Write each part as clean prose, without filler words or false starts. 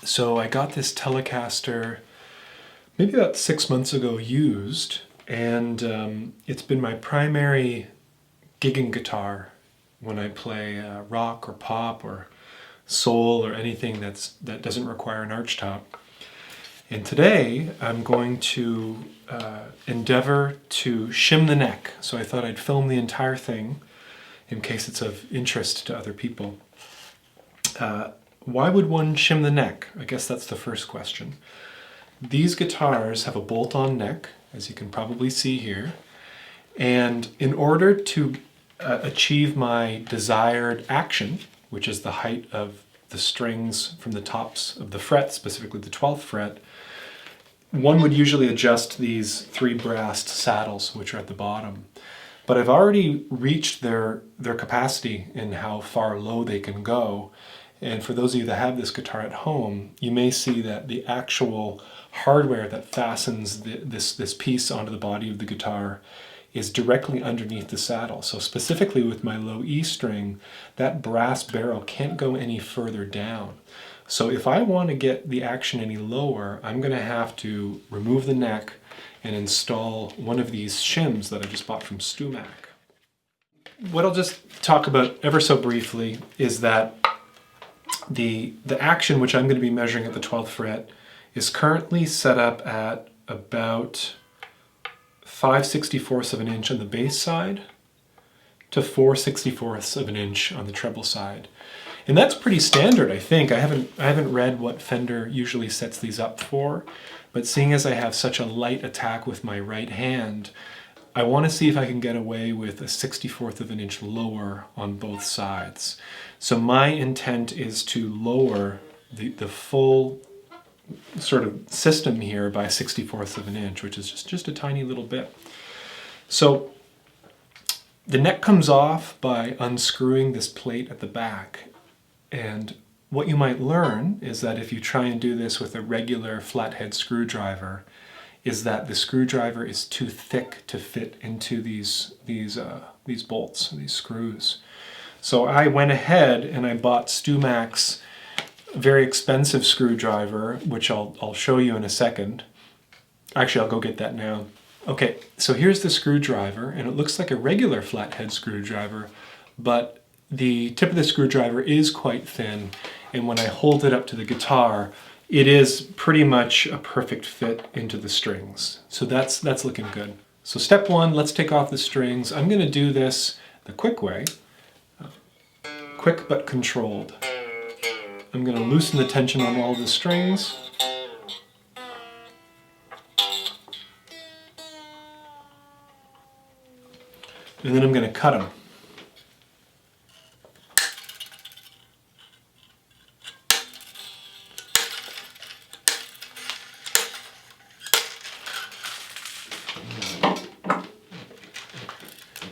So I got this Telecaster maybe about 6 months ago used, and it's been my primary gigging guitar when I play rock or pop or soul or anything that doesn't require an arch top. And today I'm going to endeavor to shim the neck. So I thought I'd film the entire thing in case it's of interest to other people. Why would one shim the neck? I guess that's the first question. These guitars have a bolt-on neck, as you can probably see here. And in order to achieve my desired action, which is the height of the strings from the tops of the fret, specifically the 12th fret, one would usually adjust these 3 brassed saddles, which are at the bottom. But I've already reached their capacity in how far low they can go. And for those of you that have this guitar at home, you may see that the actual hardware that fastens this piece onto the body of the guitar is directly underneath the saddle. So specifically with my low E string, that brass barrel can't go any further down. So if I want to get the action any lower, I'm going to have to remove the neck and install one of these shims that I just bought from StewMac. What I'll just talk about ever so briefly is that the action, which I'm going to be measuring at the 12th fret, is currently set up at about 5/64 of an inch on the bass side to 4/64 of an inch on the treble side. And that's pretty standard, I think. I haven't read what Fender usually sets these up for, but seeing as I have such a light attack with my right hand, I want to see if I can get away with a 1/64 of an inch lower on both sides. So my intent is to lower the full sort of system here by 1/64 of an inch, which is just a tiny little bit. So the neck comes off by unscrewing this plate at the back. And what you might learn is that if you try and do this with a regular flathead screwdriver, is that the screwdriver is too thick to fit into these bolts, these screws. So I went ahead and I bought StewMac's very expensive screwdriver, which I'll show you in a second. Actually, I'll go get that now. Okay, so here's the screwdriver, and it looks like a regular flathead screwdriver, but the tip of the screwdriver is quite thin, and when I hold it up to the guitar, it is pretty much a perfect fit into the strings. So that's looking good. So step one, let's take off the strings. I'm going to do this the quick way, quick but controlled. I'm going to loosen the tension on all the strings. And then I'm going to cut them.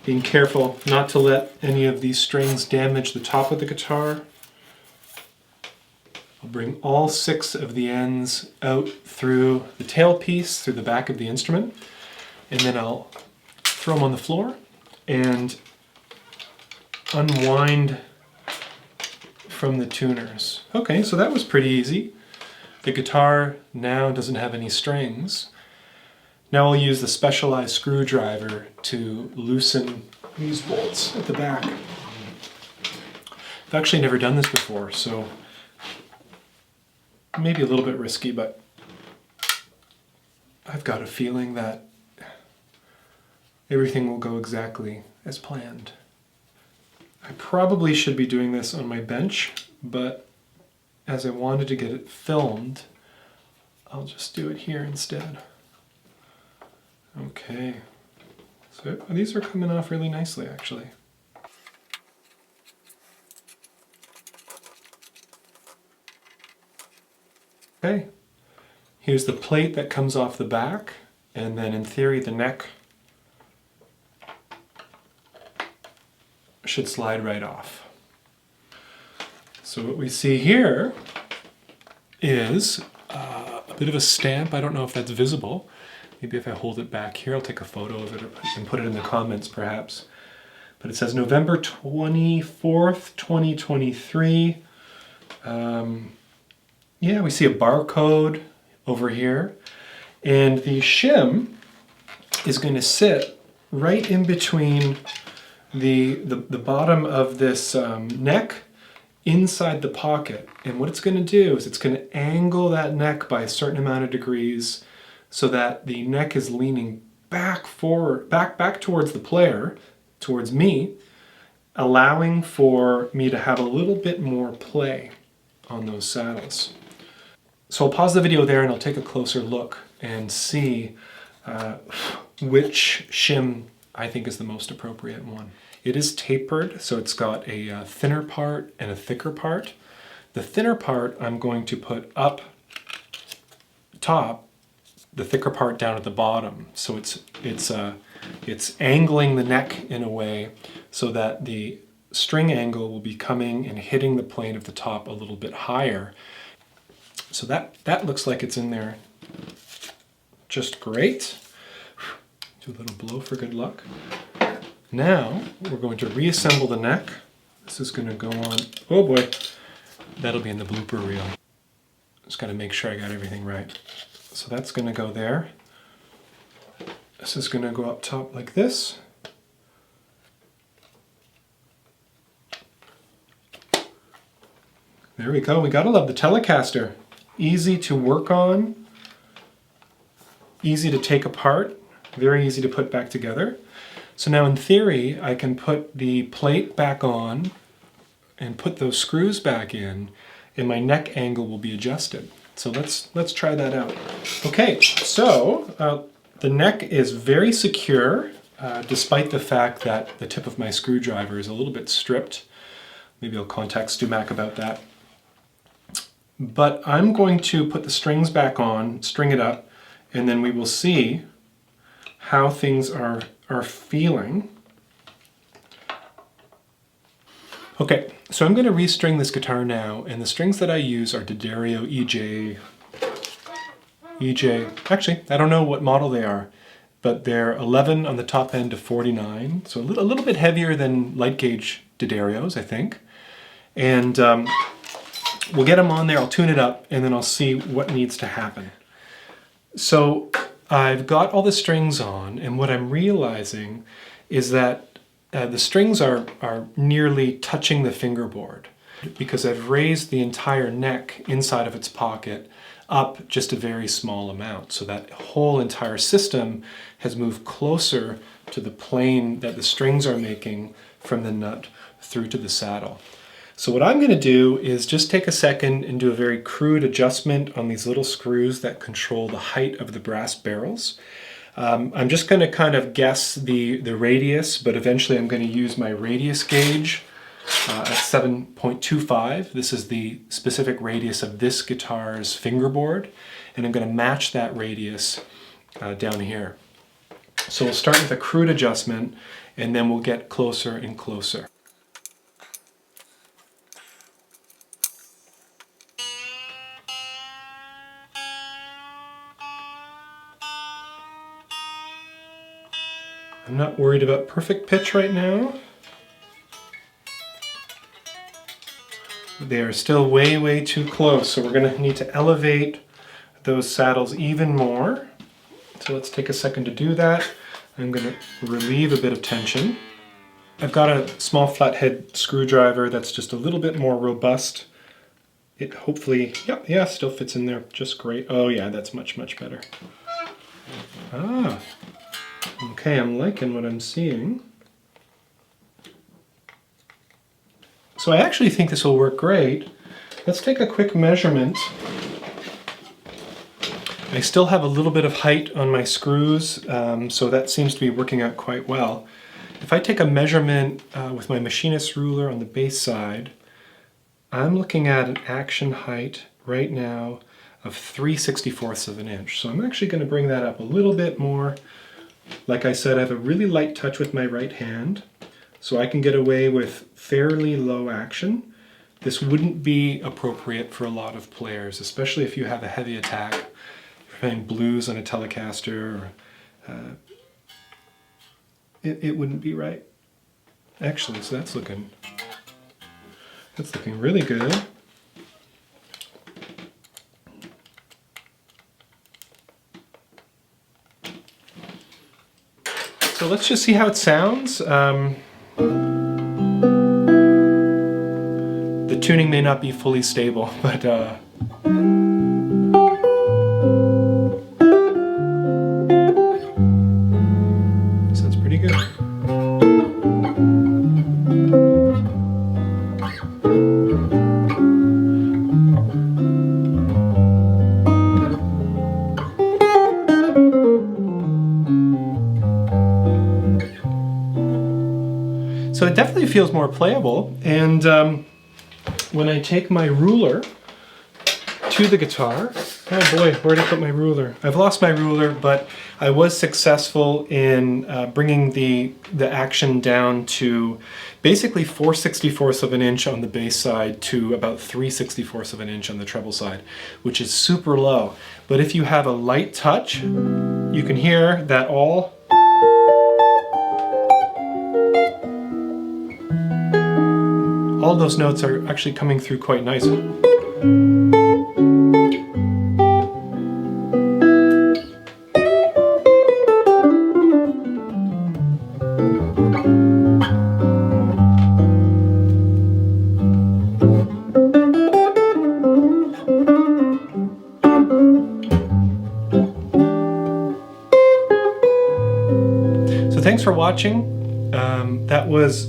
Being careful not to let any of these strings damage the top of the guitar. I'll bring all 6 of the ends out through the tailpiece, through the back of the instrument, and then I'll throw them on the floor and unwind from the tuners. Okay, so that was pretty easy. The guitar now doesn't have any strings. Now I'll use the specialized screwdriver to loosen these bolts at the back. I've actually never done this before, so maybe a little bit risky, but I've got a feeling that everything will go exactly as planned. I probably should be doing this on my bench, but as I wanted to get it filmed, I'll just do it here instead. Okay, so these are coming off really nicely, actually. Okay, here's the plate that comes off the back, and then in theory the neck should slide right off. So what we see here is a bit of a stamp. I don't know if that's visible. Maybe if I hold it back here, I'll take a photo of it and put it in the comments perhaps. But it says November 24th, 2023. Yeah, we see a barcode over here. And the shim is going to sit right in between the bottom of this neck inside the pocket. And what it's going to do is it's going to angle that neck by a certain amount of degrees so that the neck is leaning back forward, back towards the player, towards me, allowing for me to have a little bit more play on those saddles. So I'll pause the video there and I'll take a closer look and see which shim I think is the most appropriate one. It is tapered, so it's got a thinner part and a thicker part. The thinner part I'm going to put up top, the thicker part down at the bottom. So it's angling the neck in a way so that the string angle will be coming and hitting the plane of the top a little bit higher. So that looks like it's in there just great. Do a little blow for good luck. Now we're going to reassemble the neck. This is going to go on, oh boy, that'll be in the blooper reel. Just got to make sure I got everything right. So that's going to go there. This is going to go up top like this. There we go. We gotta love the Telecaster. Easy to work on, easy to take apart, very easy to put back together. So now in theory, I can put the plate back on and put those screws back in, and my neck angle will be adjusted. So let's try that out. Okay, so the neck is very secure, despite the fact that the tip of my screwdriver is a little bit stripped. Maybe I'll contact StewMac about that. But I'm going to put the strings back on, string it up, and then we will see how things are feeling. Okay, so I'm going to restring this guitar now, and the strings that I use are D'Addario EJ. Actually, I don't know what model they are, but they're 11 on the top end to 49, so a little bit heavier than light gauge D'Addarios, I think. And we'll get them on there, I'll tune it up, and then I'll see what needs to happen. So I've got all the strings on, and what I'm realizing is that the strings are nearly touching the fingerboard because I've raised the entire neck inside of its pocket up just a very small amount. So that whole entire system has moved closer to the plane that the strings are making from the nut through to the saddle. So what I'm going to do is just take a second and do a very crude adjustment on these little screws that control the height of the brass barrels. I'm just going to kind of guess the radius, but eventually I'm going to use my radius gauge at 7.25. This is the specific radius of this guitar's fingerboard, and I'm going to match that radius down here. So we'll start with a crude adjustment, and then we'll get closer and closer. I'm not worried about perfect pitch right now. They are still way, way too close, so we're going to need to elevate those saddles even more. So let's take a second to do that. I'm going to relieve a bit of tension. I've got a small flathead screwdriver that's just a little bit more robust. It hopefully, yeah, still fits in there just great. Oh yeah, that's much, much better. Ah. Okay, I'm liking what I'm seeing. So I actually think this will work great. Let's take a quick measurement. I still have a little bit of height on my screws, so that seems to be working out quite well. If I take a measurement with my machinist ruler on the bass side, I'm looking at an action height right now of 3/64 of an inch. So I'm actually going to bring that up a little bit more. Like I said, I have a really light touch with my right hand, so I can get away with fairly low action. This wouldn't be appropriate for a lot of players, especially if you have a heavy attack. If you're playing blues on a Telecaster, or, it wouldn't be right. Actually, so that's looking really good. So let's just see how it sounds. The tuning may not be fully stable, but sounds pretty good. So it definitely feels more playable, and when I take my ruler to the guitar, oh boy, where did I put my ruler? I've lost my ruler, but I was successful in bringing the action down to basically 4/64 of an inch on the bass side to about 3/64 of an inch on the treble side, which is super low. But if you have a light touch, you can hear that all those notes are actually coming through quite nicely. So thanks for watching. That was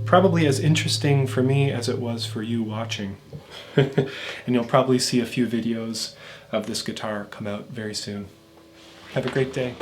probably as interesting for me as it was for you watching. And you'll probably see a few videos of this guitar come out very soon. Have a great day.